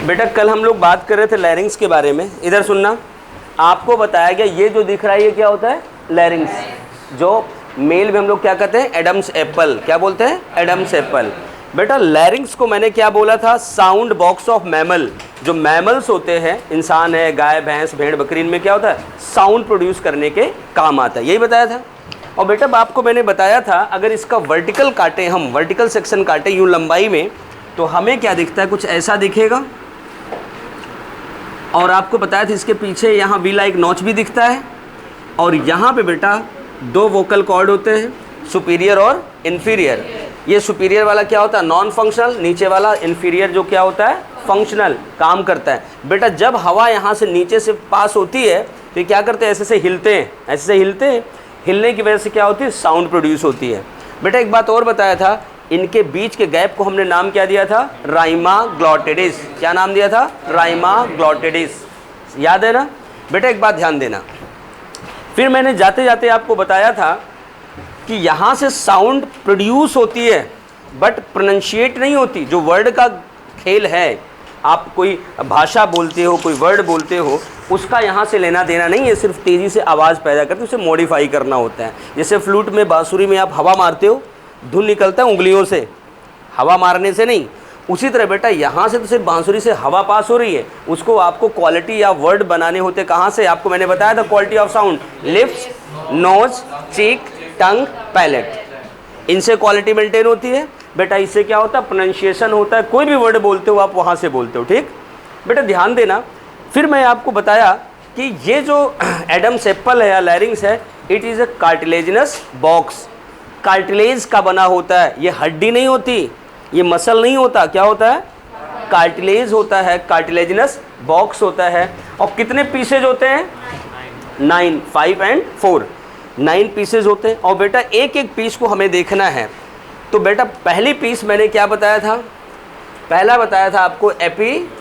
बेटा कल हम लोग बात कर रहे थे लैरिंग्स के बारे में। इधर सुनना, आपको बताया गया ये जो दिख रहा है ये क्या होता है, लैरिंग्स, जो मेल में हम लोग क्या कहते हैं, एडम्स एप्पल। क्या बोलते हैं, एडम्स एप्पल। बेटा लैरिंग्स को मैंने क्या बोला था, साउंड बॉक्स ऑफ मैमल। जो मैमल्स होते हैं, इंसान है, गाय भैंस भेड़ बकरी, इनमें क्या होता है, साउंड प्रोड्यूस करने के काम आता है, यही बताया था। और बेटा आपको मैंने बताया था अगर इसका वर्टिकल काटे, हम वर्टिकल सेक्शन काटे यूँ लंबाई में, तो हमें क्या दिखता है, कुछ ऐसा दिखेगा। और आपको बताया था इसके पीछे यहाँ वी लाइक नॉच भी दिखता है। और यहाँ पे बेटा दो वोकल कॉर्ड होते हैं, सुपीरियर और इन्फीरियर। ये सुपीरियर वाला क्या होता है, नॉन फंक्शनल, नीचे वाला इन्फीरियर जो क्या होता है, फंक्शनल, काम करता है। बेटा जब हवा यहाँ से नीचे से पास होती है तो ये क्या करते हैं, ऐसे से हिलते हैं, ऐसे से हिलते हैं। हिलने की वजह से क्या होती है, साउंड प्रोड्यूस होती है। बेटा एक बात और बताया था, इनके बीच के गैप को हमने नाम क्या दिया था, राइमा ग्लॉटिडिस। क्या नाम दिया था, राइमा ग्लॉटिडिस। याद है ना बेटा, एक बात ध्यान देना। फिर मैंने जाते जाते आपको बताया था कि यहाँ से साउंड प्रोड्यूस होती है बट प्रोनंशिएट नहीं होती। जो वर्ड का खेल है, आप कोई भाषा बोलते हो, कोई वर्ड बोलते हो, उसका यहाँ से लेना देना नहीं है, सिर्फ तेज़ी से आवाज़ पैदा करते, उसे मॉडिफाई करना होता है। जैसे फ्लूट में, बांसुरी में आप हवा मारते हो, धुन निकलता है उंगलियों से, हवा मारने से नहीं। उसी तरह बेटा यहाँ से तो सिर्फ बांसुरी से हवा पास हो रही है, उसको आपको क्वालिटी या वर्ड बनाने होते कहाँ से, आपको मैंने बताया था quality of sound, lips, nose, cheek, tongue, palate, इनसे क्वालिटी मेंटेन होती है। बेटा इससे क्या होता है, प्रोनाउंसिएशन होता है। कोई भी वर्ड बोलते हो आप वहाँ से बोलते हो, ठीक बेटा ध्यान देना। फिर मैं आपको बताया कि ये जो एडम्स एप्पल है या लैरिंग्स है, it is a cartilaginous box. Cartilage का बना होता है, ये हड्डी नहीं होती, ये मसल नहीं होता, क्या होता है, कार्टिलेज होता है, कार्टिलेजिनस बॉक्स होता है। और कितने पीसेज होते हैं, 9, 5 एंड 4, 9 पीसेज होते हैं। और बेटा एक एक पीस को हमें देखना है। तो बेटा पहली पीस मैंने क्या बताया था, पहला बताया था आपको एपीग्लॉटिस।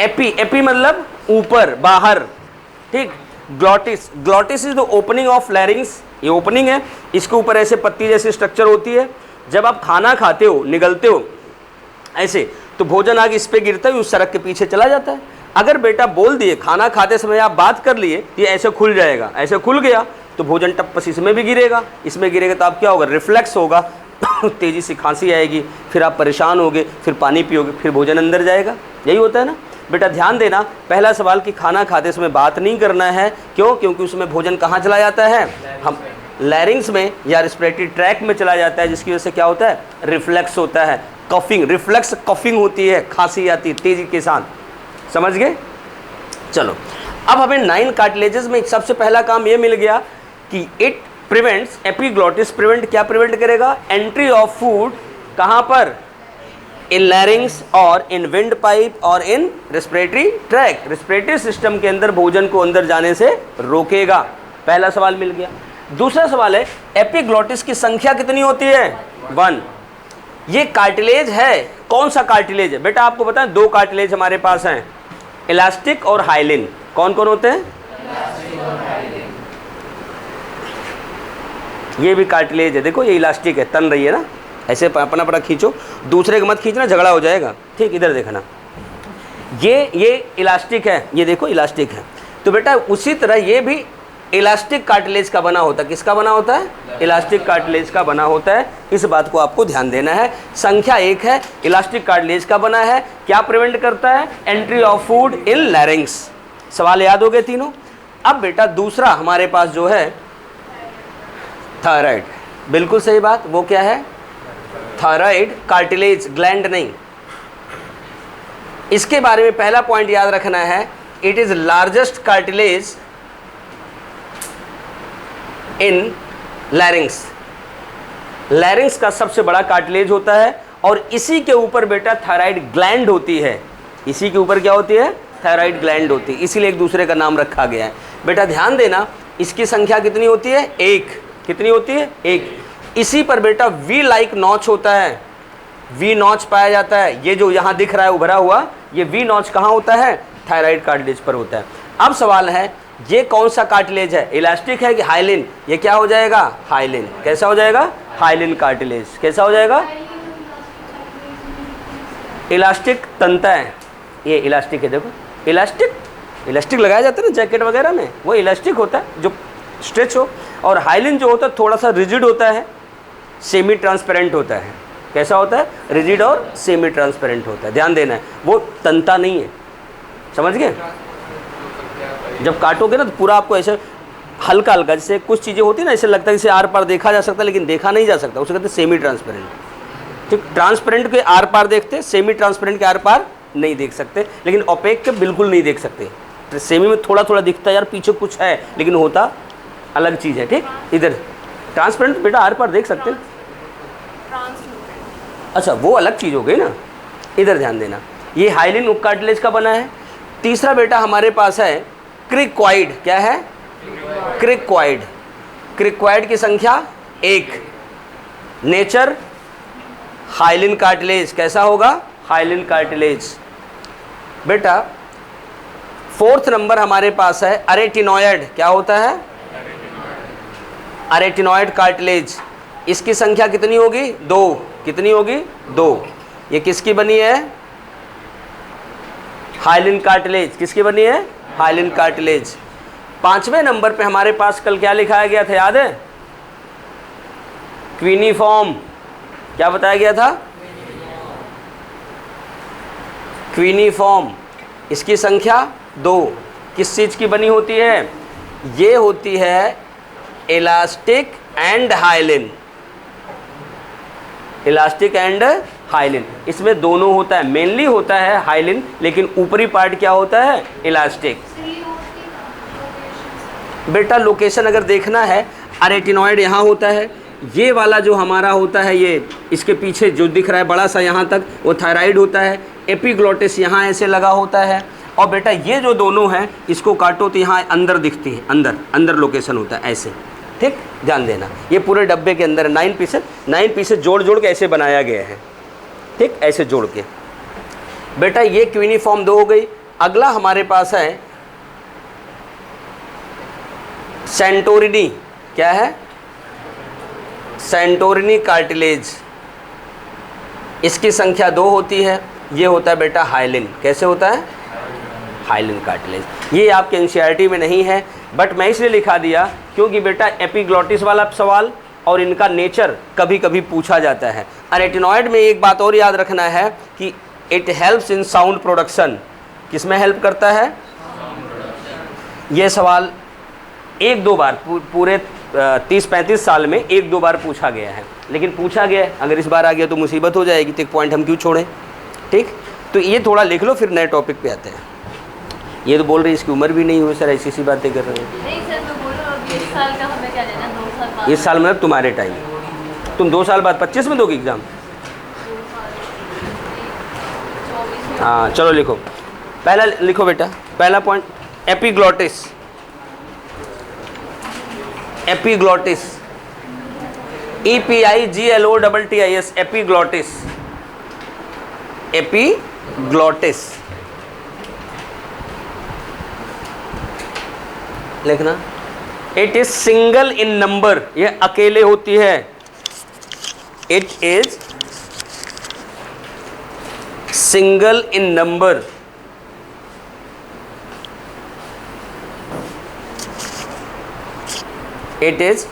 एपी मतलब ऊपर, बाहर, ठीक। Glottis, glottis is the opening of लैरिंग्स। ये ओपनिंग है, इसके ऊपर ऐसे पत्ती जैसी स्ट्रक्चर होती है। जब आप खाना खाते हो, निगलते हो ऐसे, तो भोजन आगे इस पे गिरता है, उस सड़क के पीछे चला जाता है। अगर बेटा बोल दिए, खाना खाते समय आप बात कर लिए, ये ऐसे खुल जाएगा, ऐसे खुल गया तो भोजन टप्पस इसमें भी गिरेगा, इसमें गिरेगा तो आप क्या होगा, रिफ्लेक्स होगा, तेज़ी से खांसी आएगी, फिर आप परेशान होगे, फिर पानी पियोगे, फिर भोजन अंदर जाएगा। यही होता है ना बेटा। ध्यान देना, पहला सवाल कि खाना खाते समय बात नहीं करना है, क्यों, क्योंकि उसमें भोजन कहाँ चला जाता है, हम लैरिंग्स में या रेस्पिरेटरी ट्रैक में चला जाता है, जिसकी वजह से क्या होता है, रिफ्लेक्स होता है, कफिंग, रिफ्लेक्स कफिंग होती है, खांसी आती है तेज़ी के साथ। समझ गए। चलो अब हमें 9 कार्टिलेजेस में सबसे पहला काम ये मिल गया कि इट प्रिवेंट्स, एपीग्लॉटिस प्रिवेंट, क्या प्रिवेंट करेगा, एंट्री ऑफ फूड, कहाँ पर, इन लैरिंग्स और इन विंड पाइप और इन रेस्पिरेटरी ट्रैक। रेस्पिरेटरी सिस्टम के अंदर भोजन को अंदर जाने से रोकेगा। पहला सवाल मिल गया। दूसरा सवाल है, एपीग्लॉटिस की संख्या कितनी होती है, 1। ये कार्टिलेज है, कौन सा कार्टिलेज है बेटा, आपको पता है 2 कार्टिलेज हमारे पास हैं, इलास्टिक और हाइलिन। कौन कौन होते हैं, ये भी कार्टिलेज है, देखो ये इलास्टिक है, तन रही है ना, ऐसे अपना अपना खींचो, दूसरे का मत खींचना, झगड़ा हो जाएगा, ठीक। इधर देखना, ये इलास्टिक है, ये देखो इलास्टिक है। तो बेटा उसी तरह ये भी इलास्टिक कार्टिलेज का बना होता है। किसका बना होता है, इलास्टिक कार्टिलेज का बना होता है। इस बात को आपको ध्यान देना है। संख्या 1 है, इलास्टिक कार्टिलेज का बना है, क्या प्रिवेंट करता है, एंट्री ऑफ फूड इन लैरिंग्स। सवाल याद हो गए तीनों। अब बेटा दूसरा हमारे पास जो है थायराइड, बिल्कुल सही बात, वो क्या है, थायराइड कार्टिलेज, ग्लैंड नहीं। इसके बारे में पहला पॉइंट याद रखना है, इट इज लार्जेस्ट कार्टिलेज इन लैरिंग्स। लैरिंग्स का सबसे बड़ा कार्टिलेज होता है और इसी के ऊपर बेटा थायराइड ग्लैंड होती है। इसी के ऊपर क्या होती है, थायराइड ग्लैंड होती है, इसीलिए एक दूसरे का नाम रखा गया है। बेटा ध्यान देना, इसकी संख्या कितनी होती है, 1। कितनी होती है, 1। इसी पर बेटा वी लाइक नॉच होता है, वी नॉच पाया जाता है। ये जो यहाँ दिख रहा है उभरा हुआ, ये वी नॉच कहाँ होता है, थायराइड कार्टिलेज पर होता है। अब सवाल है, ये कौन सा कार्टिलेज है, इलास्टिक है कि हाइलिन, ये क्या हो जाएगा, हाइलिन। कैसा हो जाएगा, हाइलिन कार्टिलेज। कैसा हो जाएगा, इलास्टिक तंता है, ये इलास्टिक है, देखो इलास्टिक लगाया जाता है ना जैकेट वगैरह में, वो इलास्टिक होता है जो स्ट्रेच हो। और हाइलिन जो होता है थोड़ा सा रिजिड होता है, सेमी ट्रांसपेरेंट होता है। कैसा होता है? रिजिड और सेमी ट्रांसपेरेंट होता है, ध्यान देना है, वो तंता नहीं है, समझ गए? जब काटोगे ना तो पूरा आपको ऐसे हल्का हल्का, जैसे कुछ चीज़ें होती है ना ऐसे लगता है जैसे आर पार देखा जा सकता है लेकिन देखा नहीं जा सकता, उसे कहते हैं सेमी ट्रांसपेरेंट। ठीक, ट्रांसपेरेंट के आर पार देखते, सेमी ट्रांसपेरेंट के आर पार नहीं देख सकते, लेकिन ओपेक के बिल्कुल नहीं देख सकते। तो सेमी में थोड़ा थोड़ा दिखता है यार पीछे कुछ है, लेकिन होता अलग चीज़ है। ठीक, इधर ट्रांसपेरेंट बेटा आर पार देख सकते हैं, अच्छा वो अलग चीज़ हो गई ना, इधर ध्यान देना। ये हाइलिन कार्टिलेज का बना है। तीसरा बेटा हमारे पास है क्रिक्वाइड। क्या है? क्रिक्वाइड। क्रिक्वाइड की संख्या 1। Nature hyaline cartilage. कैसा होगा? Hyaline cartilage. बेटा 4th नंबर हमारे पास है अरेटिनॉयड। क्या होता है? अरेटिनॉयड कार्टिलेज। इसकी संख्या कितनी होगी? 2। कितनी होगी? 2। ये किसकी बनी है? Hyaline cartilage. किसकी बनी है? Hyaline cartilage. 5वें नंबर पे हमारे पास कल क्या लिखाया गया था, याद है? क्विनिफॉर्म। क्या बताया गया था? क्विनिफॉर्म। इसकी संख्या 2। किस चीज़ की बनी होती है? ये होती है elastic and hyaline. Elastic and hyaline, इसमें दोनों होता है, मेनली होता है हाइलिन, लेकिन ऊपरी पार्ट क्या होता है? इलास्टिक। बेटा लोकेशन अगर देखना है, अरेटिनॉइड यहाँ होता है, ये वाला जो हमारा होता है, ये इसके पीछे जो दिख रहा है बड़ा सा यहाँ तक, वो थायराइड होता है। एपिग्लोटिस यहाँ ऐसे लगा होता है। और बेटा ये जो दोनों हैं, इसको काटो तो यहाँ अंदर दिखती है, अंदर लोकेशन होता है ऐसे। ठीक, ध्यान देना, ये पूरे डब्बे के अंदर 9 पीसेस जोड़ के ऐसे बनाया गया है। ठीक, ऐसे जोड़ के। बेटा ये क्विनिफॉर्म 2 हो गई। अगला हमारे पास है सेंटोरिनी। क्या है? Santorini cartilage. इसकी संख्या 2 होती है। ये होता है बेटा हाइलिन। कैसे होता है? Hyaline cartilage. ये आपके एनसीईआरटी में नहीं है, बट मैं इसलिए लिखा दिया क्योंकि बेटा एपिग्लोटिस वाला सवाल और इनका नेचर कभी कभी पूछा जाता है। अरेटिनॉइड में एक बात और याद रखना है कि it helps in sound production. किस में हेल्प करता है? ये सवाल 1-2 बार पूरे 30-35 साल में 1-2 बार पूछा गया है, लेकिन पूछा गया है, अगर इस बार आ गया तो मुसीबत हो जाएगी, तो एक पॉइंट हम क्यों छोड़ें। ठीक, तो ये थोड़ा लिख लो, फिर नए टॉपिक पे आते हैं। ये तो बोल रही इसकी उम्र भी नहीं हुई सर, ऐसी सी बातें कर रहे हैं। नहीं सर, मैं बोल रहा हूँ 20 साल का हमें क्या लेना, 2 साल बाद। इस साल मतलब तुम्हारे टाइम, तुम 2 साल बाद 25 में दोगे एग्ज़ाम? हाँ चलो लिखो, पहला लिखो बेटा, पहला point epiglottis. Epiglottis, EPIGLOTTIS, epiglottis. Epiglottis लिखना। It is single in number, ये अकेले होती है। It is single in number. It is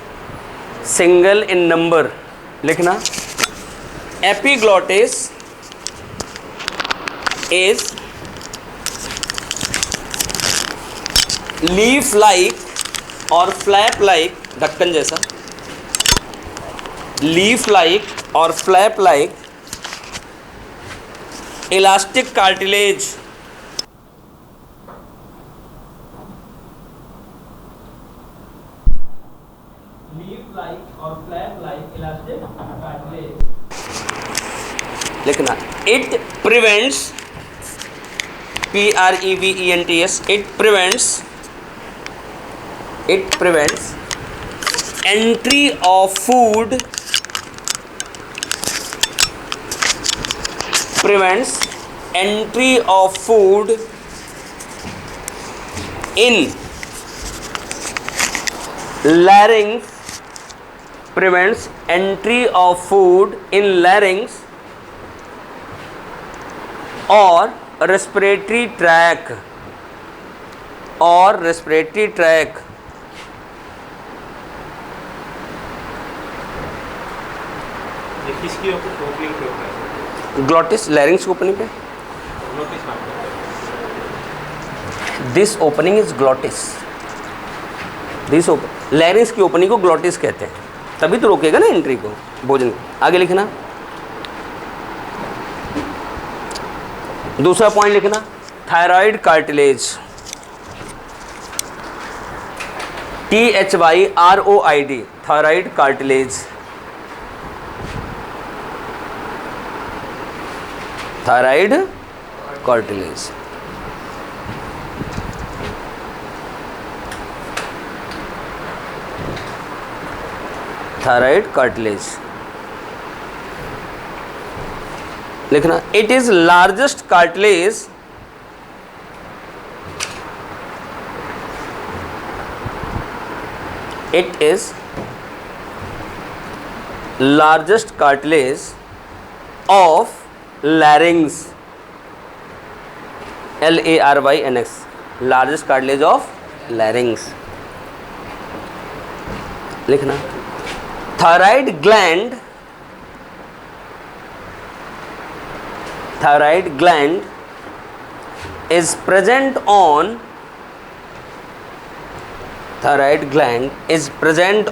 single in number लिखना। एपिग्लोटिस इज लीफ लाइक और फ्लैप लाइक, ढक्कन जैसा, लीफ लाइक और flap like elastic cartilage. Leaf like और फ्लैप लाइक इलास्टिक कार्टिलेज लिखना। It prevents, PREVENTS, it prevents entry of food, prevents entry of food in larynx, prevents entry of food in larynx और respiratory tract किसकी opening पे होता है? Glottis लैरिंग्स की opening पे, notice मारते this opening is glottis, this लैरिंग्स की opening को ग्लॉटिस कहते हैं, तभी तो रोकेगा ना एंट्री को भोजन। आगे लिखना, दूसरा पॉइंट लिखना, thyroid cartilage, THYROID, thyroid cartilage, thyroid cartilage. Thyroid cartilage लिखना, it is largest cartilage it is largest cartilage of larynx, LARYNX, largest cartilage of larynx। लिखना, thyroid gland is present on thyroid gland is present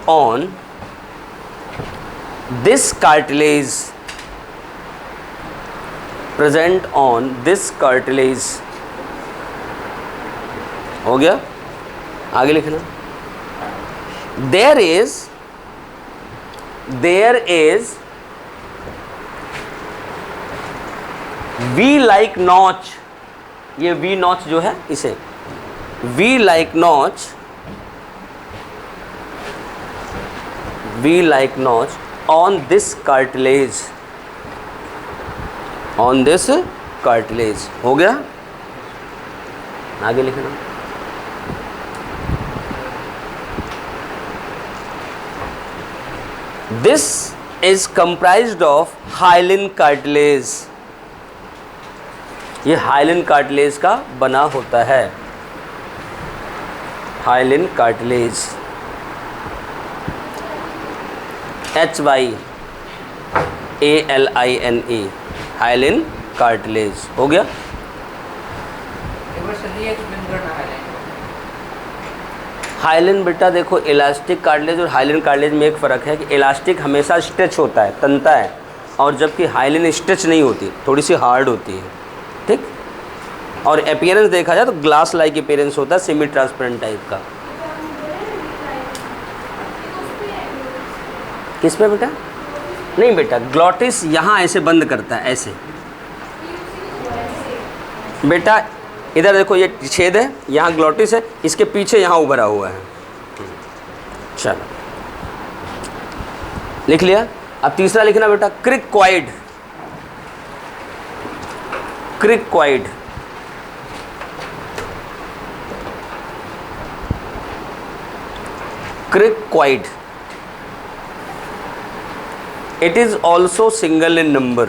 on this cartilage, हो गया। आगे लिखना, there is V like notch, ये V notch जो है इसे V like notch on this cartilage, हो गया। आगे लिखना, this is comprised of hyaline cartilage, ये हाइलिन कार्टिलेज का बना होता है, hyaline cartilage, HYALINE, hyaline cartilage, हो गया। हाइलिन बेटा देखो, इलास्टिक कार्टिलेज और हाइलिन कार्टिलेज में एक फ़र्क है कि इलास्टिक हमेशा स्ट्रेच होता है, तनता है, और जबकि हाइलिन स्ट्रेच नहीं होती, थोड़ी सी हार्ड होती है, ठीक। और अपीयरेंस देखा जाए तो ग्लास लाइक अपीयरेंस होता है, सेमी ट्रांसपेरेंट टाइप का। किस पे बेटा? नहीं बेटा, ग्लॉटिस यहाँ ऐसे बंद करता है, ऐसे बेटा, इधर देखो ये छेद है, यहाँ ग्लॉटिस है, इसके पीछे यहाँ उभरा हुआ है। चलो लिख लिया। अब तीसरा लिखना बेटा, cricoid, cricoid, cricoid, it is also single in number.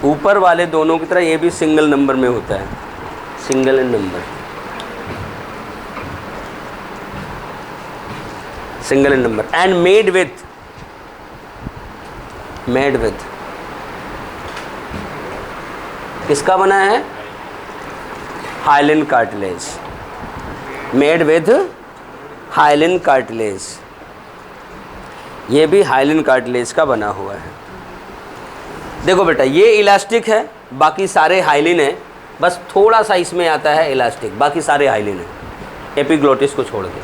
ऊपर वाले दोनों की तरह ये भी सिंगल नंबर में होता है, single in number, single in number, and made with किसका बना है? Hyaline cartilage, made with hyaline cartilage, ये भी हाइलिन कार्टिलेज का बना हुआ है। देखो बेटा, ये इलास्टिक है, बाकी सारे हाइलिन है, बस थोड़ा सा इसमें आता है इलास्टिक, बाकी सारे हाइलिन है, एपिग्लोटिस को छोड़ के।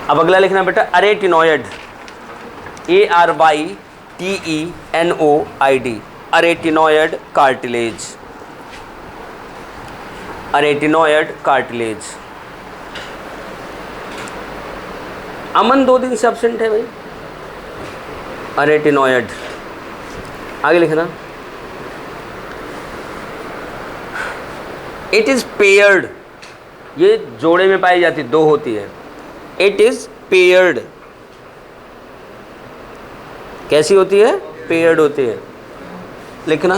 अब अगला लिखना बेटा, अरेटिनोइड, ARYTENOID, अरेटिनोइड कार्टिलेज, अरेटिनोइड कार्टिलेज। अमन 2 दिन से एब्सेंट है भाई। अरेटिनोइड, आगे लिखना, इट इज़ पेयर्ड, ये जोड़े में पाई जाती, 2 होती है। इट इज़ पेयर्ड, कैसी होती है? पेयर्ड होती है। लिखना,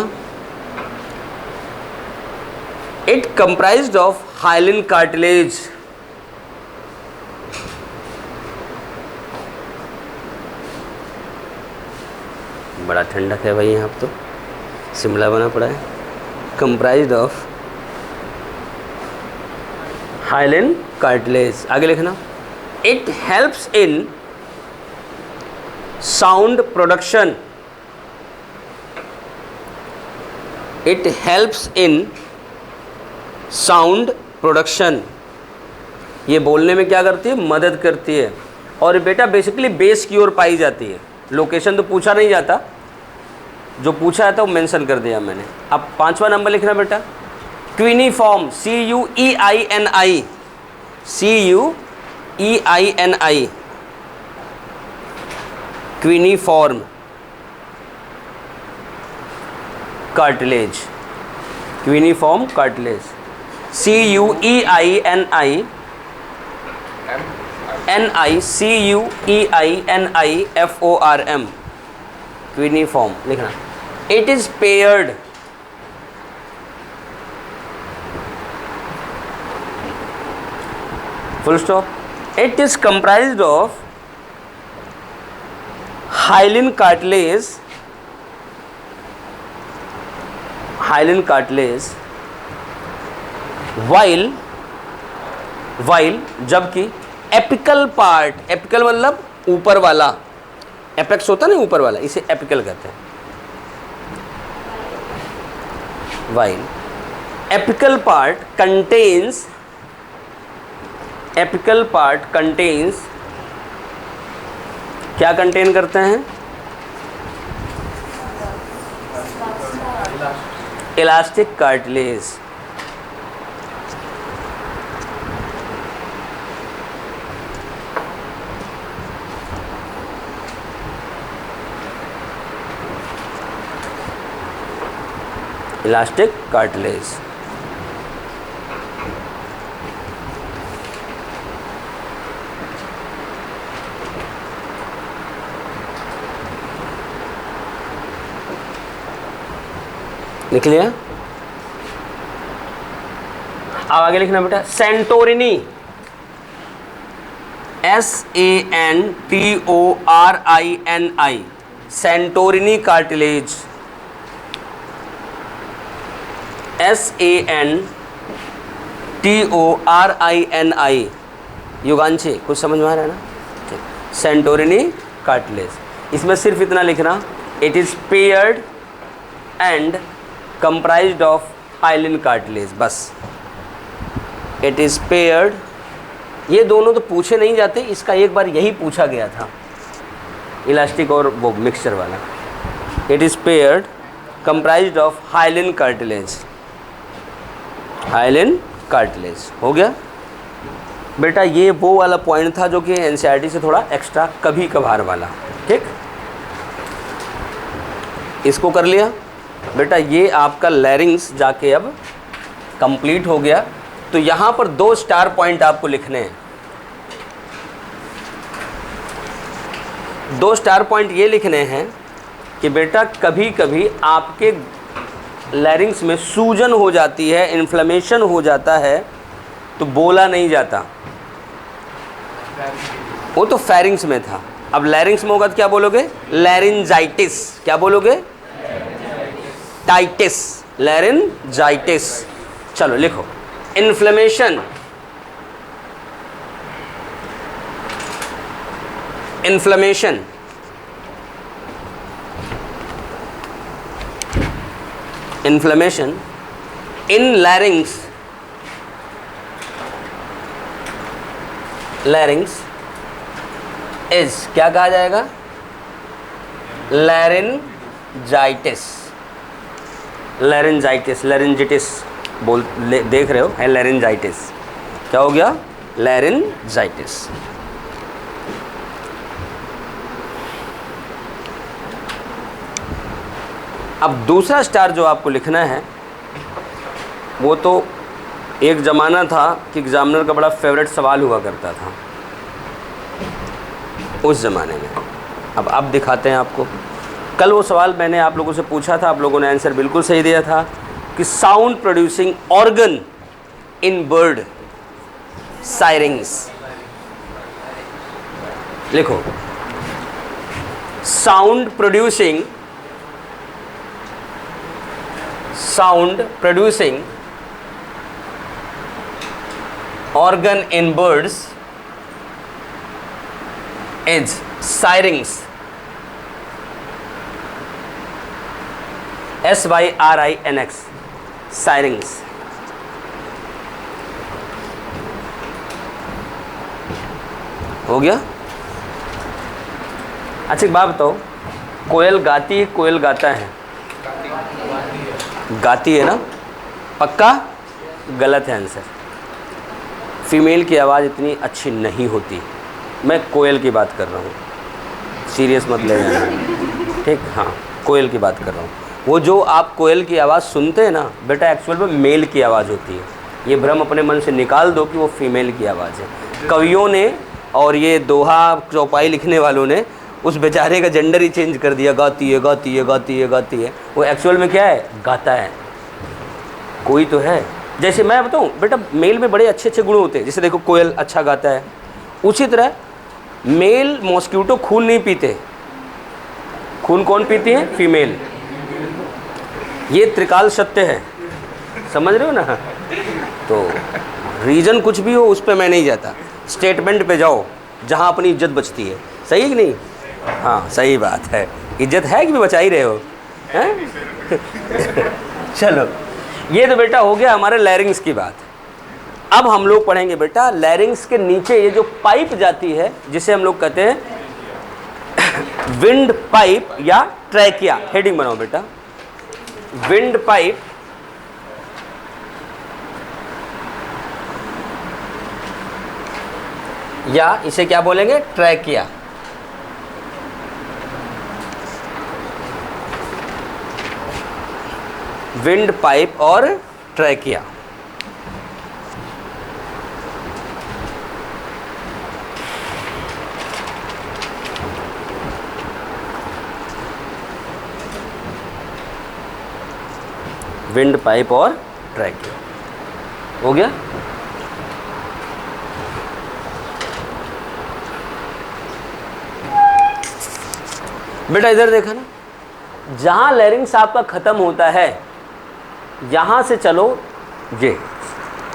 it comprised of hyaline cartilage. बड़ा ठंडक है भाई यहाँ तो, शिमला बना पड़ा है। Comprised of hyaline cartilage. आगे लिखना, it helps in sound production. It helps in sound production. ये बोलने में क्या करती है, मदद करती है। और बेटा बेसिकली बेस की ओर पाई जाती है। लोकेशन तो पूछा नहीं जाता, जो पूछा जाता वो मेंशन कर दिया मैंने। अब 5वां नंबर लिखना बेटा, cuneiform, CUEINI, CUEINI, cuneiform cartilage. Cuneiform cartilage, CUEINI, CUEINIFORM, cuneiform लिखना। It is paired, full stop. It is comprised of hyaline cartilage, hyaline cartilage, while जबकि एपिकल पार्ट, एपिकल मतलब ऊपर वाला, एपेक्स होता ना ऊपर वाला, इसे एपिकल कहते हैं। While apical part contains, apical part contains, क्या कंटेन करते हैं, इलास्टिक कार्टिलेज। Elastic cartilage. लिख लिया। अब आगे लिखना बेटा, Santorini, SANTORINI, Santorini cartilage, SANTORINI। युगांशी कुछ समझ में आ रहा है ना? Santorini cartilage. इसमें सिर्फ इतना लिखना, it is paired and comprised of hyaline cartilage, बस। इट इज पेयर्ड, ये दोनों तो पूछे नहीं जाते, इसका एक बार यही पूछा गया था, इलास्टिक और वो मिक्सचर वाला। It is paired comprised of hyaline cartilage, hyaline cartilage. हो गया बेटा, ये वो वाला पॉइंट था जो कि एनसीईआरटी से थोड़ा एक्स्ट्रा कभी कभार वाला, ठीक। इसको कर लिया बेटा। ये आपका लैरिंग्स जाके अब कंप्लीट हो गया। तो यहाँ पर 2 स्टार पॉइंट आपको लिखने हैं। 2 स्टार पॉइंट ये लिखने हैं कि बेटा कभी कभी आपके लैरिंग्स में सूजन हो जाती है, इन्फ्लेमेशन हो जाता है, तो बोला नहीं जाता। वो तो फेरिंग्स में था, अब लैरिंग्स में होगा तो क्या बोलोगे, लैरिंजाइटिस। क्या बोलोगे, टाइटिस, लैरिंजाइटिस। चलो लिखो, inflammation, inflammation, inflammation in लैरिंग्स, लैरिंग्स is क्या कहा जाएगा, लैरिंजाइटिस, लैरिंजाइटिस, लैरिंजिटिस देख रहे हो, है लैरिंजाइटिस। क्या हो गया, लैरिंजाइटिस। अब दूसरा स्टार जो आपको लिखना है, वो तो एक ज़माना था कि एग्जामिनर का बड़ा फेवरेट सवाल हुआ करता था उस ज़माने में। अब दिखाते हैं आपको। कल वो सवाल मैंने आप लोगों से पूछा था, आप लोगों ने आंसर बिल्कुल सही दिया था। कि sound producing organ in bird syrinx. लिखो, sound producing organ in birds is syrinx, SYRINX, syrinx। हो गया? अच्छा एक बात बताओ, कोयल गाती है, कोयल गाता है? गाती है ना? पक्का? गलत है आंसर। फीमेल की आवाज़ इतनी अच्छी नहीं होती। मैं कोयल की बात कर रहा हूँ, सीरियस मत ले जाना, ठीक? हाँ, कोयल की बात कर रहा हूँ। वो जो आप कोयल की आवाज़ सुनते हैं ना बेटा, एक्चुअल में मेल की आवाज़ होती है। ये भ्रम अपने मन से निकाल दो कि वो फीमेल की आवाज़ है। कवियों ने और ये दोहा चौपाई लिखने वालों ने उस बेचारे का जेंडर ही चेंज कर दिया, गाती है गाती है गाती है गाती है। वो एक्चुअल में क्या है? गाता है। कोई तो है। जैसे मैं बताऊँ बेटा, मेल में बड़े अच्छे अच्छे गुण होते हैं। जैसे देखो, कोयल अच्छा गाता है। उसी तरह मेल मॉस्क्यूटो खून नहीं पीते। खून कौन पीती है? फीमेल। ये त्रिकाल सत्य है, समझ रहे हो ना? तो रीज़न कुछ भी हो उस पे मैं नहीं जाता, स्टेटमेंट पे जाओ जहाँ अपनी इज्जत बचती है। सही है कि नहीं? हाँ सही बात है। इज्जत है कि भी बचा ही रहे हो, हैं? चलो, ये तो बेटा हो गया हमारे लैरिंग्स की बात। अब हम लोग पढ़ेंगे बेटा लैरिंग्स के नीचे ये जो पाइप जाती है, जिसे हम लोग कहते हैं विंड पाइप या ट्रैकिया। हेडिंग बनाओ बेटा, विंड पाइप या इसे क्या बोलेंगे? ट्रैकिया। विंड पाइप और ट्रैकिया। विंड पाइप और ट्रैकिया हो गया। बेटा इधर देखा ना, जहां लैरिंग्स आपका खत्म होता है यहाँ से चलो, ये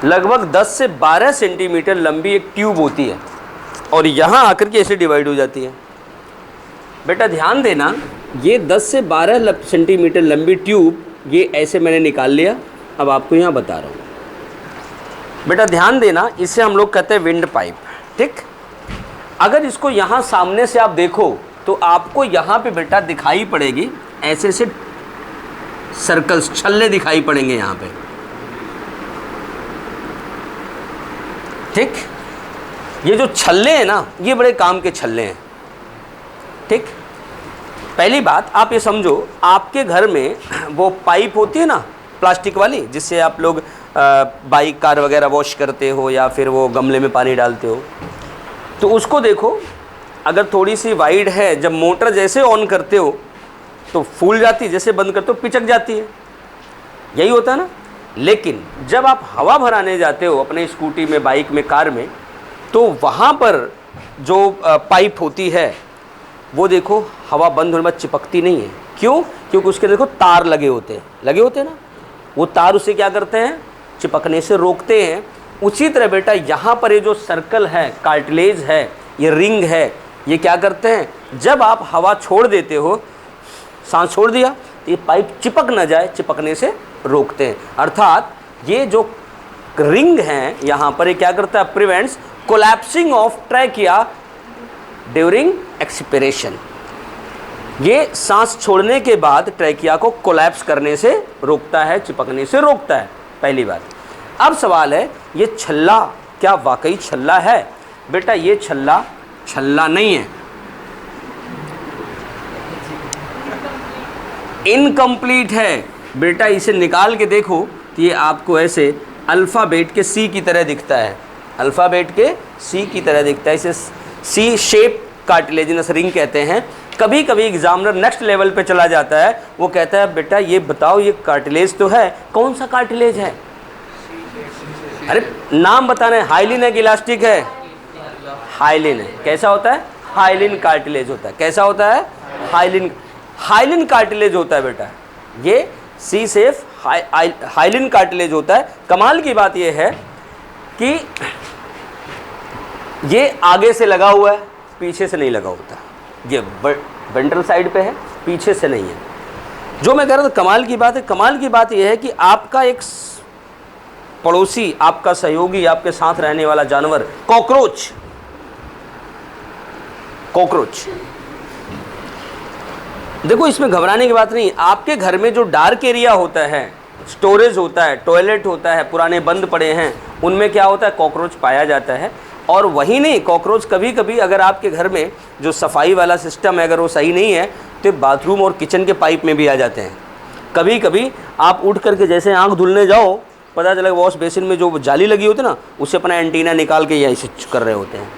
लगभग 10 से 12 सेंटीमीटर लंबी एक ट्यूब होती है और यहाँ आकर के ऐसे डिवाइड हो जाती है। बेटा ध्यान देना, ये 10 से 12 सेंटीमीटर लंबी ट्यूब ये ऐसे मैंने निकाल लिया। अब आपको यहाँ बता रहा हूँ बेटा, ध्यान देना, इसे हम लोग कहते हैं विंड पाइप, ठीक? अगर इसको यहाँ सामने से आप देखो तो आपको यहाँ पे बेटा दिखाई पड़ेगी ऐसे ऐसे सर्कल्स, छल्ले दिखाई पड़ेंगे यहाँ पे, ठीक? ये जो छल्ले हैं ना, ये बड़े काम के छल्ले हैं, ठीक? पहली बात आप ये समझो, आपके घर में वो पाइप होती है ना प्लास्टिक वाली, जिससे आप लोग बाइक कार वगैरह वॉश करते हो या फिर वो गमले में पानी डालते हो, तो उसको देखो, अगर थोड़ी सी वाइड है, जब मोटर जैसे ऑन करते हो तो फूल जाती है, जैसे बंद करते हो पिचक जाती है, यही होता है ना। लेकिन जब आप हवा भराने जाते हो अपने स्कूटी में, बाइक में, कार में, तो वहाँ पर जो पाइप होती है वो देखो हवा बंद होने के बाद चिपकती नहीं है। क्यों? क्योंकि उसके देखो तार लगे होते हैं ना, वो तार उसे क्या करते हैं? चिपकने से रोकते हैं। उसी तरह बेटा यहाँ पर ये जो सर्कल है, कार्टिलेज है, ये रिंग है, ये क्या करते हैं? जब आप हवा छोड़ देते हो, सांस छोड़ दिया, तो ये पाइप चिपक ना जाए, चिपकने से रोकते हैं। अर्थात ये जो रिंग हैं यहाँ पर, ये क्या करता है? Prevents collapsing of trachea during expiration. ये सांस छोड़ने के बाद ट्रैकिया को कोलैप्स करने से रोकता है, चिपकने से रोकता है, पहली बात। अब सवाल है, ये छल्ला क्या वाकई छल्ला है? बेटा ये छल्ला नहीं है, इनकम्प्लीट है। बेटा इसे निकाल के देखो तो ये आपको ऐसे अल्फ़ाबेट के सी की तरह दिखता है, अल्फ़ाबेट के सी की तरह दिखता है। इसे सी शेप कार्टिलेजिनस रिंग कहते हैं। कभी कभी एग्जामिनर नेक्स्ट लेवल पे चला जाता है, वो कहता है बेटा ये बताओ ये कार्टिलेज तो है, कौन सा कार्टिलेज है? अरे नाम बताना है, हाइलिन है कि इलास्टिक है? हाइलिन है। कैसा होता है? हाइलिन कार्टिलेज होता है। कैसा होता है? हाइलिन कार्टिलेज होता है बेटा। ये सी सेफ हाइलिन कार्टिलेज होता है। कमाल की बात ये है कि ये आगे से लगा हुआ है, पीछे से नहीं लगा होता। ये वेंट्रल साइड पे है, पीछे से नहीं है। जो मैं कह रहा था कमाल की बात है, कमाल की बात यह है कि आपका एक पड़ोसी, आपका सहयोगी, आपके साथ रहने वाला जानवर कॉकरोच, देखो इसमें घबराने की बात नहीं। आपके घर में जो डार्क एरिया होता है, स्टोरेज होता है, टॉयलेट होता है, पुराने बंद पड़े हैं, उनमें क्या होता है? कॉकरोच पाया जाता है। और वही नहीं, कॉकरोच कभी कभी अगर आपके घर में जो सफाई वाला सिस्टम है अगर वो सही नहीं है तो बाथरूम और किचन के पाइप में भी आ जाते हैं। कभी कभी आप उठ करके जैसे आंख धुलने जाओ, पता चला वॉश बेसिन में जो जाली लगी होती है ना, उससे अपना एंटीना निकाल के ऐसे कर रहे होते हैं।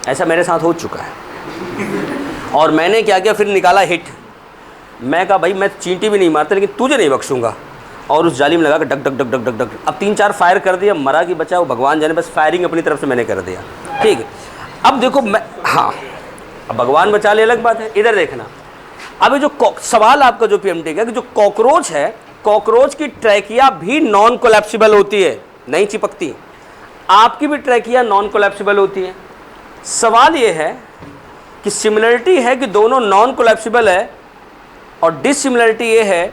ऐसा मेरे साथ हो चुका है। और मैंने क्या किया, फिर निकाला हिट। मैं कहा भाई मैं चींटी भी नहीं मारता लेकिन तुझे नहीं बख्शूंगा, और उस जाली में लगा कर duck duck duck duck duck duck. अब 3-4 फायर कर दिया, मरा कि बचा वो भगवान जाने, बस फायरिंग अपनी तरफ से मैंने कर दिया। ठीक है, अब देखो मैं, हाँ अब भगवान बचा ले अलग बात है। इधर देखना, अब ये जो सवाल आपका जो पीएमटी का कि जो कॉकरोच है, कॉकरोच की ट्रैकिया भी नॉन कोलैप्सिबल होती है, नहीं चिपकती। आपकी भी ट्रैकिया नॉन कोलैप्सिबल होती है। सवाल ये है कि सिमिलरिटी है कि दोनों नॉन कोलैप्सिबल है, और डिसिमिलरिटी ये है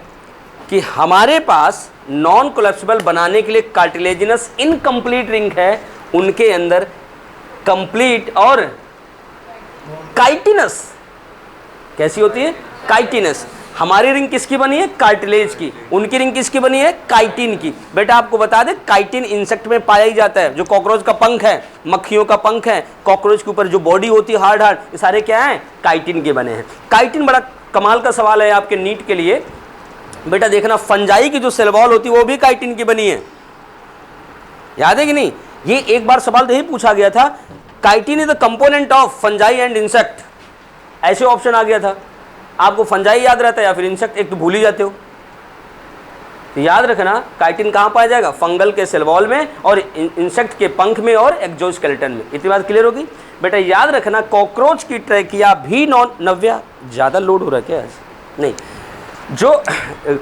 कि हमारे पास नॉन कोलैप्सिबल बनाने के लिए कार्टिलेजिनस इनकम्प्लीट रिंग है, उनके अंदर कंप्लीट और काइटिनस। कैसी होती है? काइटिनस। हमारी रिंग किसकी बनी है? कार्टिलेज की। उनकी रिंग किसकी बनी है? काइटिन की। बेटा आपको बता दें, काइटिन इंसेक्ट में पाया ही जाता है। जो कॉकरोच का पंख है, मक्खियों का पंख है, कॉकरोच के ऊपर जो बॉडी होती है हार्ड, ये सारे क्या हैं? काइटिन के बने हैं। काइटिन बड़ा कमाल का सवाल है आपके नीट के लिए। बेटा देखना, फंजाई की जो सेल वॉल होती है वो भी काइटिन की बनी है, याद है कि नहीं? ये एक बार सवाल यही पूछा गया था, chitin is the component of fungi and insect, ऐसे ऑप्शन आ गया था। आपको फंजाई याद रहता है या फिर इंसेक्ट, एक तो भूल ही जाते हो। तो याद रखना, काइटिन कहाँ पाया जाएगा? फंगल के सेल वॉल में, और इंसेक्ट के पंख में, और एक्सोस्केलेटन में। इतनी बात क्लियर होगी? बेटा याद रखना, कॉकरोच की ट्रैकिया भी नॉन, नव्या ज़्यादा लोड हो रहा है क्या? नहीं, जो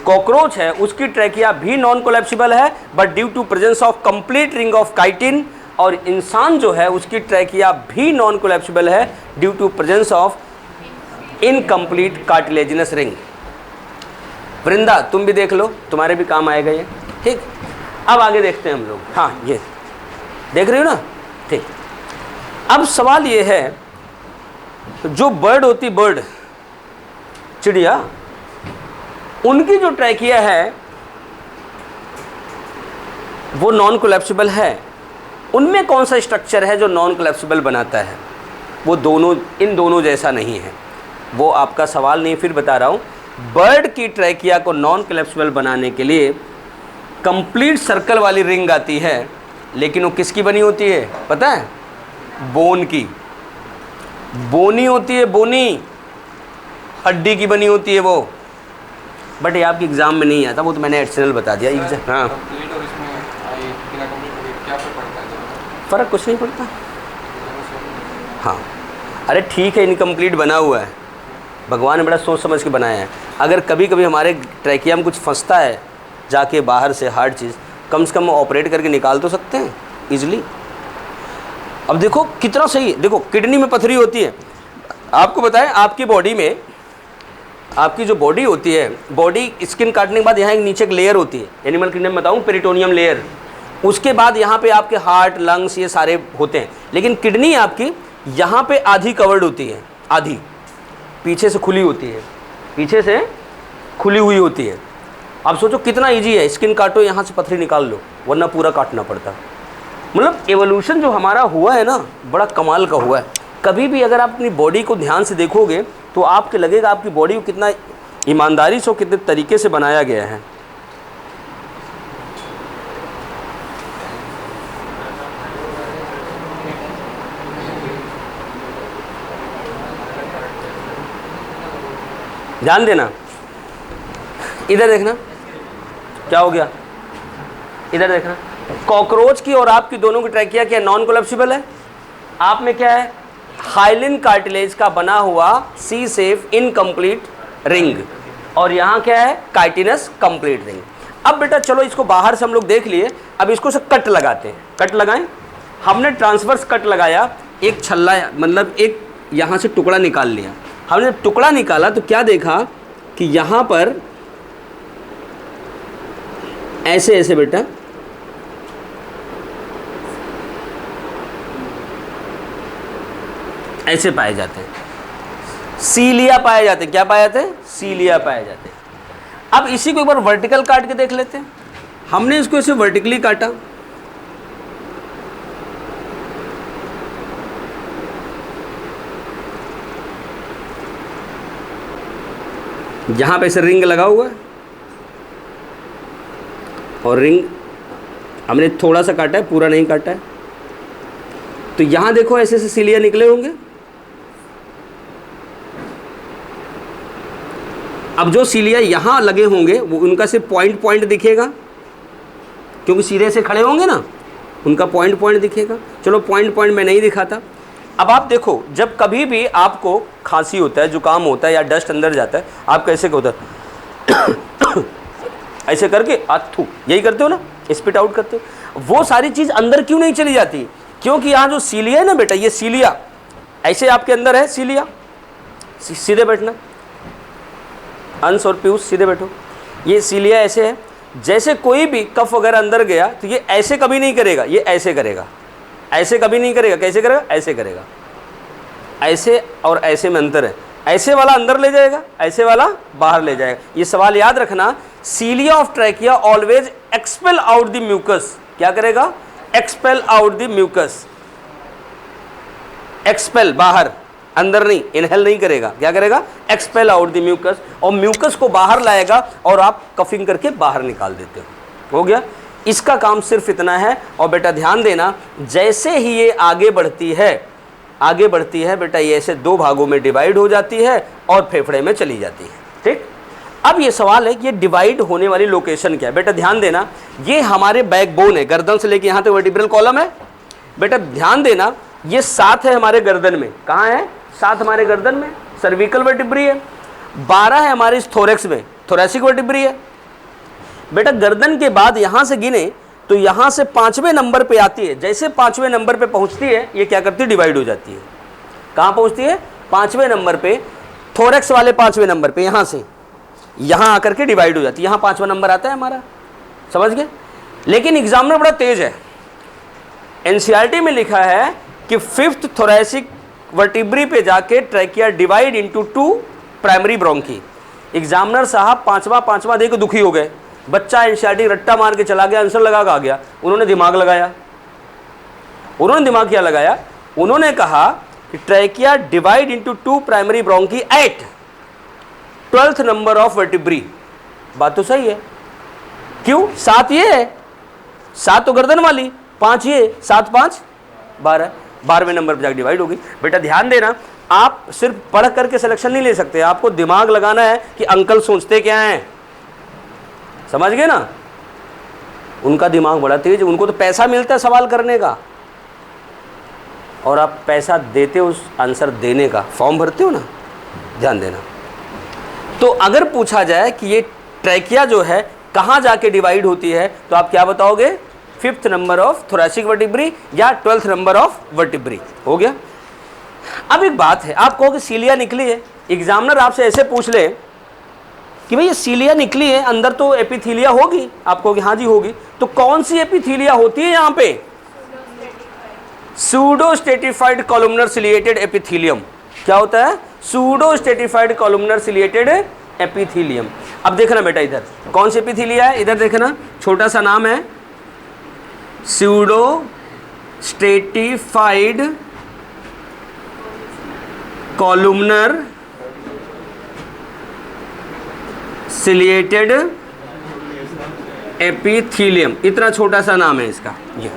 कॉकरोच है उसकी ट्रैकिया भी नॉन कोलैप्सिबल है, but due to presence of complete ring of chitin. और इंसान जो है उसकी ट्रैकिया भी नॉन कोलैप्सिबल है due to presence of incomplete cartilaginous ring. Vrinda तुम भी देख लो, तुम्हारे भी काम आएगा ये। ठीक, अब आगे देखते हैं हम लोग। हाँ, ये देख रहे हो ना? ठीक, अब सवाल ये है, जो बर्ड होती, बर्ड चिड़िया, उनकी जो ट्रैकिया है वो नॉन कोलैप्सिबल है। उनमें कौन सा स्ट्रक्चर है जो नॉन कोलैप्सिबल बनाता है? वो दोनों, इन दोनों जैसा नहीं है। वो आपका सवाल नहीं, फिर बता रहा हूँ। बर्ड की ट्रैकिया को नॉन कोलैप्सिबल बनाने के लिए कंप्लीट सर्कल वाली रिंग आती है, लेकिन वो किसकी बनी होती है पता है? बोन की, बोनी होती है, बोनी, हड्डी की बनी होती है वो। बट ये आपके एग्जाम में नहीं आता, वो तो मैंने एडिशनल बता दिया। हाँ, फ़र्क कुछ नहीं पड़ता। हाँ, अरे ठीक है, इनकम्प्लीट बना हुआ है, भगवान ने बड़ा सोच समझ के बनाया है। अगर कभी कभी हमारे ट्रैकिया में कुछ फंसता है जाके बाहर से हार्ड चीज़, कम से कम ऑपरेट करके निकाल तो सकते हैं ईजिली। अब देखो कितना सही है। देखो किडनी में पथरी होती है। आपको बताएं, आपकी बॉडी में, आपकी जो बॉडी होती है, बॉडी स्किन काटने के बाद यहाँ एक नीचे एक लेयर होती है, एनिमल किंगडम में बताऊँ, पेरिटोनियम लेयर। उसके बाद यहाँ पे आपके हार्ट, लंग्स, ये सारे होते हैं। लेकिन किडनी आपकी यहाँ पे आधी कवर्ड होती है, आधी पीछे से खुली होती है, पीछे से खुली हुई होती है। अब सोचो कितना इजी है, स्किन काटो, यहाँ से पथरी निकाल लो, वरना पूरा काटना पड़ता। मतलब एवोल्यूशन जो हमारा हुआ है ना, बड़ा कमाल का हुआ है। कभी भी अगर आप अपनी बॉडी को ध्यान से देखोगे तो आपके लगेगा आपकी बॉडी को कितना ईमानदारी से, कितने तरीके से बनाया गया है। ध्यान देना, इधर देखना क्या हो गया, इधर देखना, कॉकरोच की और आपकी दोनों की ट्रैकिया क्या नॉन कोलैप्सिबल है। आप में क्या है, हाइलिन कार्टिलेज का बना हुआ सी सेफ इनकम्प्लीट रिंग, और यहाँ क्या है, काइटिनस कंप्लीट रिंग। अब बेटा चलो इसको बाहर से हम लोग देख लिए, अब इसको से कट लगाते हैं। कट लगाएं, हमने ट्रांसवर्स कट लगाया, एक छल्ला मतलब एक यहाँ से टुकड़ा निकाल लिया। हमने जब टुकड़ा निकाला तो क्या देखा कि यहाँ पर ऐसे ऐसे बेटा ऐसे पाए जाते हैं, सीलिया पाए जाते हैं। क्या पाए जाते हैं, सीलिया पाए जाते हैं। अब इसी को एक बार वर्टिकल काट के देख लेते हैं। हमने इसको ऐसे वर्टिकली काटा, यहां पे ऐसे रिंग लगा हुआ है, और रिंग हमने थोड़ा सा काटा है, पूरा नहीं काटा है। तो यहां देखो ऐसे ऐसे सीलिया निकले होंगे। अब जो सीलिया यहाँ लगे होंगे वो उनका सिर्फ पॉइंट पॉइंट दिखेगा, क्योंकि सीधे से खड़े होंगे ना, उनका पॉइंट पॉइंट दिखेगा। चलो पॉइंट पॉइंट मैं नहीं दिखाता। अब आप देखो, जब कभी भी आपको खांसी होता है, जुकाम होता है या डस्ट अंदर जाता है, आप कैसे होता है ऐसे करके आथू, यही करते हो ना, स्पिट आउट करते हो। वो सारी चीज़ अंदर क्यों नहीं चली जाती, क्योंकि यहाँ जो सीलिया है ना बेटा, ये सीलिया ऐसे आपके अंदर है। सीलिया सीधे बैठना, अंश और पीयूष सीधे बैठो। ये सीलिया ऐसे है, जैसे कोई भी कफ वगैरह अंदर गया तो ये ऐसे कभी नहीं करेगा, ये ऐसे करेगा, ऐसे कभी नहीं करेगा। कैसे करेगा, ऐसे करेगा। ऐसे और ऐसे में अंतर है, ऐसे वाला अंदर ले जाएगा, ऐसे वाला बाहर ले जाएगा। ये सवाल याद रखना, cilia of trachea always expel out the mucus. क्या करेगा, expel out the mucus. Expel बाहर, अंदर नहीं, इनहेल नहीं करेगा। क्या करेगा, एक्सपेल आउट द म्यूकस, और म्यूकस को बाहर लाएगा और आप कफिंग करके बाहर निकाल देते हो गया। इसका काम सिर्फ इतना है। और बेटा ध्यान देना, जैसे ही ये आगे बढ़ती है बेटा, ये ऐसे दो भागों में डिवाइड हो जाती है और फेफड़े में चली जाती है। ठीक, अब ये सवाल है कि ये डिवाइड होने वाली लोकेशन क्या है। बेटा ध्यान देना, ये हमारे बैकबोन है, गर्दन से लेके यहाँ तक वर्टिब्रल कॉलम है। बेटा ध्यान देना, ये 7 है हमारे गर्दन में। कहाँ है, 7 हमारे गर्दन में, सर्विकल वर्टिब्री है। 12 है हमारे इस थोरेक्स में, थोरेसिक वर्टिब्री है। बेटा गर्दन के बाद यहाँ से गिने तो यहाँ से 5वें नंबर पे आती है। जैसे 5वें नंबर पे पहुँचती है, ये क्या करती है, डिवाइड हो जाती है। कहाँ पहुँचती है, 5वें नंबर पे, थोरेक्स वाले 5वें नंबर पे, यहाँ से यहाँ आकर के डिवाइड हो जाती है। यहाँ 5वां नंबर आता है हमारा, समझ गए। लेकिन एग्जामिनर बड़ा तेज है, एनसीईआरटी में लिखा है कि 5th थोरेसिक वर्टिब्री पे जाके trachea divide into 2 primary bronchi. Examiner साहब पांचवा देख के दुखी हो गए। बच्चा एनसीईआरटी रट्टा मार के चला गया, आंसर लगा के आ गया। उन्होंने दिमाग लगाया। उन्होंने दिमाग क्या लगाया, उन्होंने कहा कि trachea divide into 2 primary bronchi at 12th number of vertebrae. बात तो सही है, क्यों, 7 ये है, 7 तो गर्दन वाली, 5 ये, 7 5 12, 12वें नंबर पर जाकर डिवाइड होगी। बेटा ध्यान देना, आप सिर्फ पढ़ करके सिलेक्शन नहीं ले सकते, आपको दिमाग लगाना है कि अंकल सोचते क्या हैं, समझ गए ना। उनका दिमाग बड़ा तेज है, उनको तो पैसा मिलता है सवाल करने का, और आप पैसा देते हो उस आंसर देने का, फॉर्म भरते हो ना। ध्यान देना, तो अगर पूछा जाए कि ये ट्रैकिया जो है कहाँ जाके डिवाइड होती है, तो आप क्या बताओगे, 5th number of thoracic vertebrae या 12th नंबर ऑफ वर्टिब्री। हो गया। अब एक बात है, आप कहोगे सीलिया निकली है, एग्जामिनर आपसे ऐसे पूछ ले कि भाई ये सीलिया निकली है, अंदर तो एपिथीलिया होगी, आप कहोगे हाँ जी होगी, तो कौन सी एपिथीलिया होती है यहाँ पे, pseudo stratified columnar ciliated epithelium. क्या होता है, pseudo stratified columnar ciliated epithelium. अब देखना बेटा, इधर कौन सी एपिथीलिया है, इधर देखना, छोटा सा नाम है pseudo stratified columnar ciliated epithelium. इतना छोटा सा नाम है इसका, ये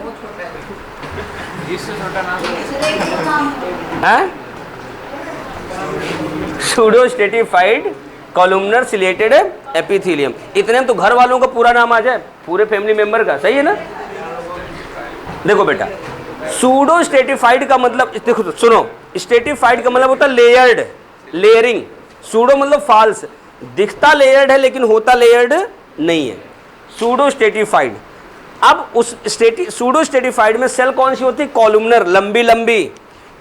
है pseudo stratified columnar ciliated epithelium. इतने में तो घर वालों का पूरा नाम आ जाए, पूरे फैमिली मेंबर का, सही है ना। देखो बेटा, सूडो स्ट्रेटिफाइड का मतलब, देखो तो सुनो, स्ट्रेटिफाइड का मतलब होता है लेयर्ड, लेयरिंग। सूडो मतलब फाल्स, दिखता लेयर्ड है लेकिन होता लेयर्ड नहीं है, सूडो स्ट्रेटिफाइड। अब उस सूडो स्ट्रेटिफाइड में सेल कौन सी होती है, कॉलुमनर, लंबी लंबी,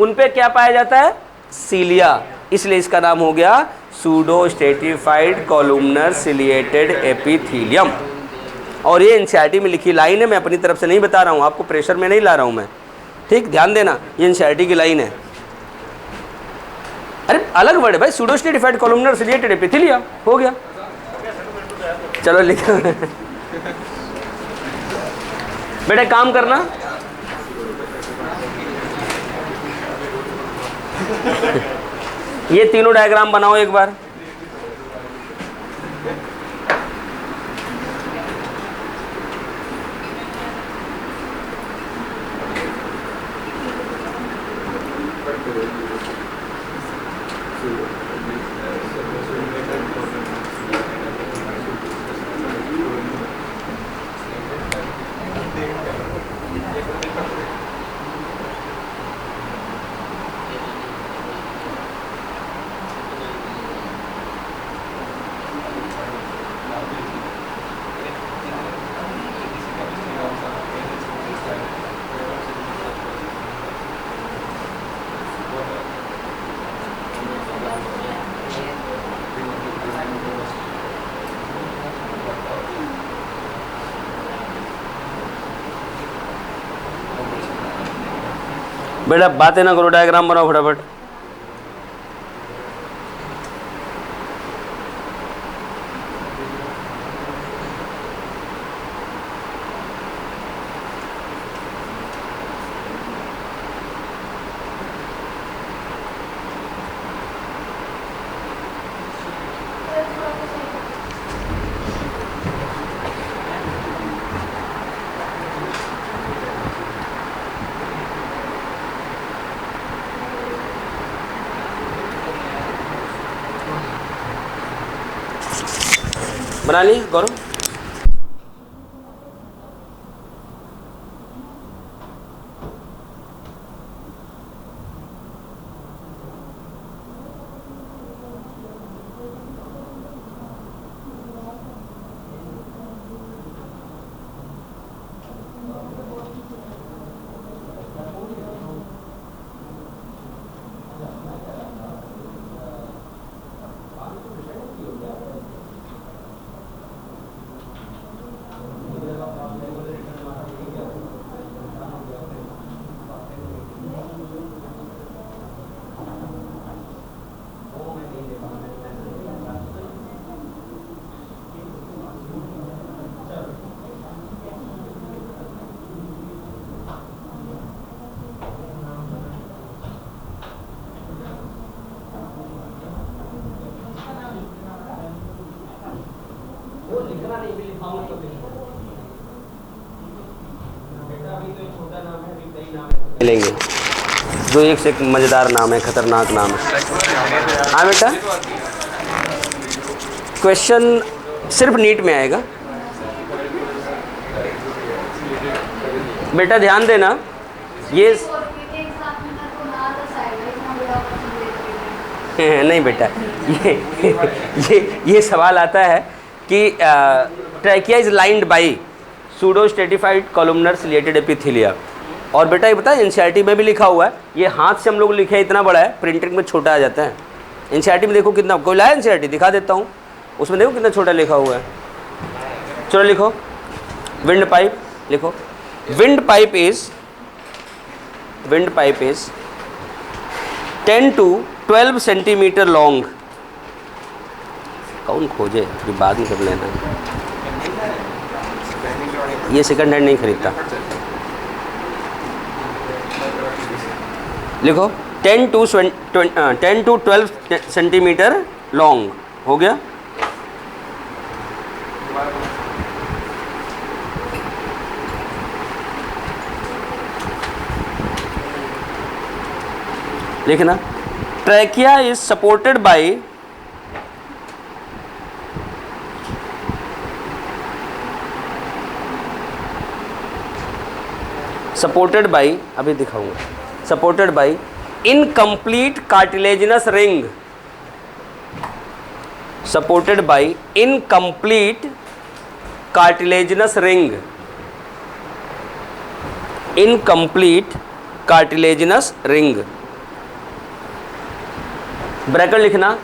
उन पे क्या पाया जाता है, सीलिया, इसलिए इसका नाम हो गया pseudo stratified columnar ciliated epithelium. और ये एनसीईआरटी में लिखी लाइन है, मैं अपनी तरफ से नहीं बता रहा हूँ, आपको प्रेशर में नहीं ला रहा हूँ मैं, ठीक, ध्यान देना, ये एनसीईआरटी की लाइन है। अरे अलग वर्ड है भाई, pseudo stratified columnar ciliated epithelium, हो गया। चलो लिखो बेटा, काम करना, ये तीनों डायग्राम बनाओ एक बार। बेटा बातें ना करो, डायग्राम बनाओ फटाफट। बना ली गौरव? मिलेंगे जो एक से एक मज़ेदार नाम है, खतरनाक नाम है। हाँ बेटा, क्वेश्चन सिर्फ नीट में आएगा बेटा, ध्यान देना। ये नहीं बेटा, ये सवाल आता है कि trachea is lined by pseudo stratified columnar ciliated epithelia. और बेटा ये पता है एनसीईआरटी में भी लिखा हुआ है, ये हाथ से हम लोग लिखे इतना बड़ा है, प्रिंटिंग में छोटा आ जाता है। एनसीईआरटी में देखो कितना, कोई लाया एनसीईआरटी, दिखा देता हूँ, उसमें देखो कितना छोटा लिखा हुआ है। चलो लिखो, विंड पाइप लिखो। Wind pipe is 10 to 12 centimetre long. कौन खोजे, फिर बाद में कर लेना, ये सेकंड हैंड नहीं खरीदता। लिखो 10 to 12 सेंटीमीटर लॉन्ग, हो गया। लिखना, trachea is supported by supported by, अभी दिखाऊंगा, supported by incomplete cartilaginous ring, supported by incomplete cartilaginous ring, incomplete cartilaginous ring, bracket लिखना